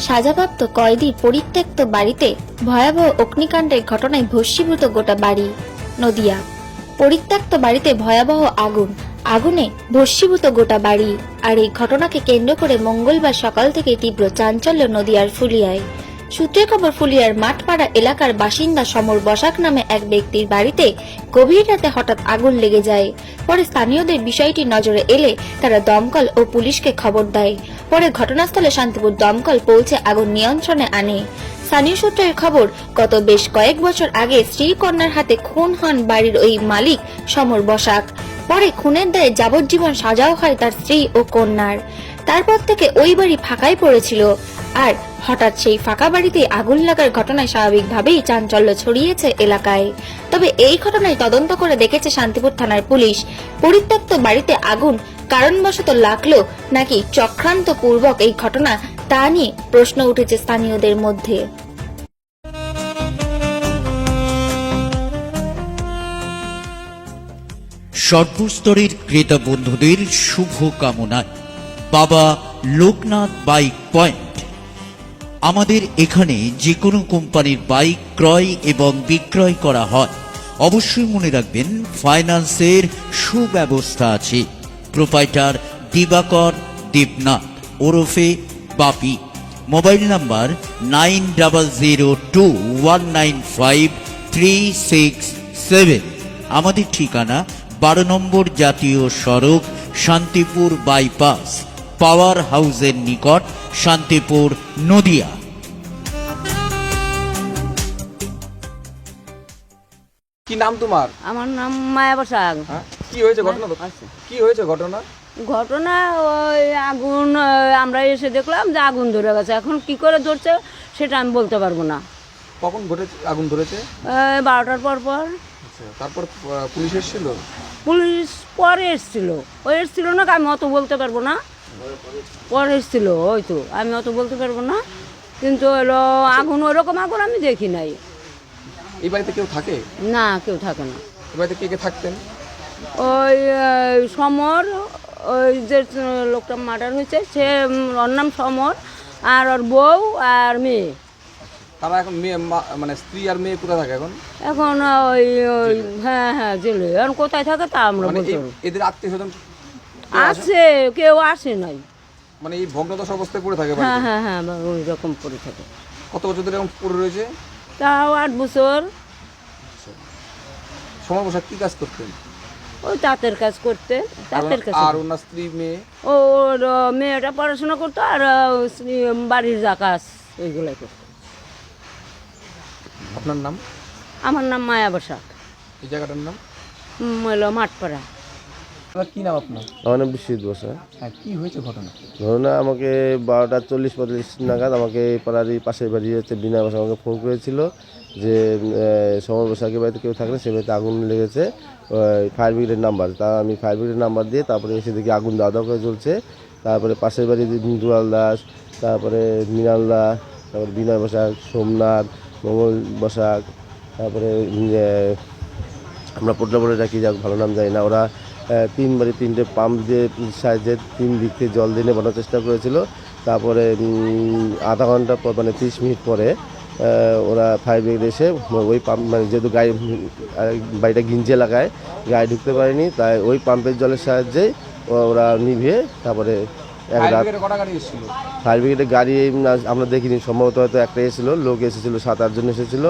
সাজাপ্রাপ্ত কয়েদির পরিত্যক্ত বাড়িতে ভয়াবহ অগ্নিকাণ্ডের ঘটনায় ভস্মীভূত গোটা বাড়ি। নদিয়া, পরিত্যক্ত বাড়িতে ভয়াবহ আগুনে ভস্মীভূত গোটা বাড়ি। আর এই ঘটনাকে কেন্দ্র করে মঙ্গলবার সকাল থেকে তীব্র চাঞ্চল্য নদিয়ার ফুলিয়ায়। সূত্রের খবর, ফুলিয়ার মাঠপাড়া এলাকার বাসিন্দা সমর বসাক নামে এক ব্যক্তির বাড়িতে গভীর রাতে হঠাৎ আগুন লেগে যায়। পরে স্থানীয়দের বিষয়টি নজরে এলে তারা দমকল ও পুলিশকে খবর দেয়। পরে ঘটনাস্থলে শান্তিপুর দমকল পৌঁছে আগুন নিয়ন্ত্রণে আনে। স্থানীয় সূত্রের খবর, গত বেশ কয়েক বছর আগে স্ত্রী কন্যার হাতে খুন হন বাড়ির ওই মালিক সমর বসাক। পরে খুনের দায়ে যাবজ্জীবন সাজাও হয় তার স্ত্রী ও কন্যার। তারপর থেকে ওই বাড়ি ফাঁকাই পড়েছিল। আর হঠাৎ সেই ফাঁকা বাড়িতে আগুন লাগার ঘটনায় স্বাভাবিকভাবেই চাঞ্চল্য ছড়িয়েছে এলাকায়। তবে এই ঘটনায় তদন্ত করে দেখেছে শান্তিপুর থানার পুলিশ। পরিত্যক্ত বাড়িতে আগুন কারণবশত লাগলো নাকি চক্রান্ত পূর্বক এই ঘটনা, তা নিয়ে প্রশ্ন উঠেছে স্থানীয়দের মধ্যে। সর্বস্তরের ক্রেতা বন্ধুদের শুভ কামনায় বাবা লোকনাথ বাইক পয়েন্ট। আমাদের এখানে যে কোনো কোম্পানির বাইক ক্রয় এবং বিক্রয় করা হয়। অবশ্যই মনে রাখবেন, ফাইন্যান্সের সুব্যবস্থা আছে। প্রোপাইটার দিবাকর দেবনাথ ওরফে বাপি। Mobile number 9002195367। আমাদের ঠিকানা 12 নম্বর জাতীয় সড়ক, শান্তিপুর বাইপাস, পাওয়ার হাউসের নিকট, শান্তিপুর, নদিয়া। কি নাম তোমার? আমার নাম মায়া বসাক। কি হয়েছে ঘটনা? কি হয়েছে ঘটনা? ঘটনা ওই আগুন, আমরা এসে দেখলাম যে আগুন ধরে গেছে। এখন কি করে ধরছে সেটা আমি বলতে পারবো না। কখন ঘটেছে আগুন ধরেছে? 12টার পর পর। তারপর পুলিশ এসেছিল? পুলিশ পরে এসছিল। ওই এসছিল না, আমি অত বলতে পারবো না। পরে এসছিল হয়তো, আমি অত বলতে পারবো না। কিন্তু হলো আগুন, ওইরকম আগুন আমি দেখি নাই। এই বাড়িতে কেউ থাকে না, কেউ থাকে না। এই বাড়িতে কে কে থাকতেন? ওই সমর, ওই যে লোকটা মার্ডার হয়েছে সে, ওর নাম সমর, আর ওর বউ আর মেয়ে। তারা এখন মেয়ে মানে স্ত্রী আর মেয়ে কোথায় থাকে এখন? এখন ওই হ্যাঁ জেলে। এখন কোথায় থাকে তা আমরা বলতে পারবো। এদের আত্মীয় স্বজন আছে, কেউ আসে নাই। মানে এই ভগ্নদশা অবস্থায় পড়ে থাকে? হ্যাঁ ওই রকম পড়ে থাকে। কত বছর ধরে এরকম পড়ে রয়েছে? তাও 8 বছর। সমর বসাক কি কাজ করতেন? ওই তাঁতের কাজ করতে। তাঁতের কাজ। আর ওনার স্ত্রী মেয়ে? ওর মেয়েটা পড়াশোনা করতো, আর বাড়ির যা কাজ ওইগুলাই করতো। আপনার নাম? আমার নাম মায়া বসাক। এই জায়গাটার নাম হলো মাঠপাড়া। কি নাম আপনার? আমার নাম বিশ্বজিৎ বসা। হ্যাঁ, কি হয়েছে ঘটনা? ঘটনা আমাকে 12:40-45 নাগাদ আমাকে পাড়ারই পাশের বাড়ি হচ্ছে বিনা বসা আমাকে ফোন করেছিল যে সমর বসাকের বাড়িতে কেউ থাকলে সে বাড়িতে আগুন লেগেছে, ফায়ার ব্রিগেডের নাম্বার। তা আমি ফায়ার ব্রিগেডের নাম্বার দিয়ে তারপরে এসে দেখি আগুন দাওয়া করে চলছে। তারপরে পাশের বাড়ি দুলাল দাস, তারপরে মৃণাল দাস, তারপরে বিনয় বসাক, সোমনাথ, মঙ্গল বসাক, তারপরে আমরা পোটলা বলে ডাকি, যাক ভালো নাম জানি না। ওরা 3 বাড়ি 3টে পাম্প দিয়ে সাহায্যে 3 দিক থেকে জল দিয়ে নেবানোর চেষ্টা করেছিল। তারপরে আধা ঘন্টা পর, মানে 30 মিনিট পরে ওরা ফায়ার ব্রিগেড এসে ওই পাম্প, মানে যেহেতু গাড়ি বাড়িটা গিঞ্জে লাগায়, গাড়ি ঢুকতে পারেনি, তাই ওই পাম্পের জলের সাহায্যে ওরা নিভিয়ে তারপরে এক রাত। ফায়ার ব্রিগেডের গাড়ি আমরা দেখিনি, সম্ভবত হয়তো একটা এসেছিলো, লোক এসেছিলো, 7-8 জন এসেছিলো।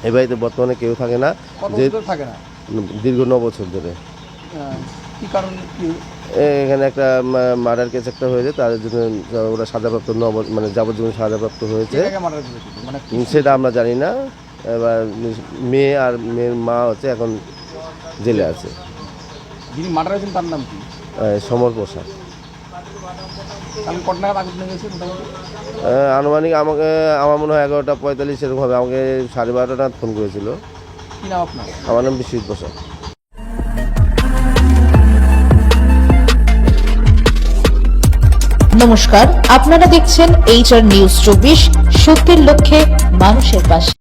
এই বাড়িতে বর্তমানে কেউ থাকে না। যে থাকে না দীর্ঘ 9 বছর ধরে। কি কারণ? এখানে একটা মার্ডার কেস একটা হয়েছে, তার জন্য ওরা সাজাপ্রাপ্ত, মানে যাবজ্জীবন সাজাপ্রাপ্ত হয়েছে। সেটা আমরা জানি না। এবার মেয়ে আর মেয়ের মা হচ্ছে এখন জেলে আছে। যিনি মার্ডার হয়েছেন তার নাম কি? সমর প্রসাদ। আনুমানিক আমার মনে হয় 11:45 এরকম হবে। আমাকে 12:30 নাগাদ ফোন করেছিল। কি নাম আপনার? আমার নাম বিশ্বজিৎ বসা। নমস্কার, আপনারা দেখছেন HR নিউজ 24, সত্যের লক্ষ্যে মানুষের পাশে।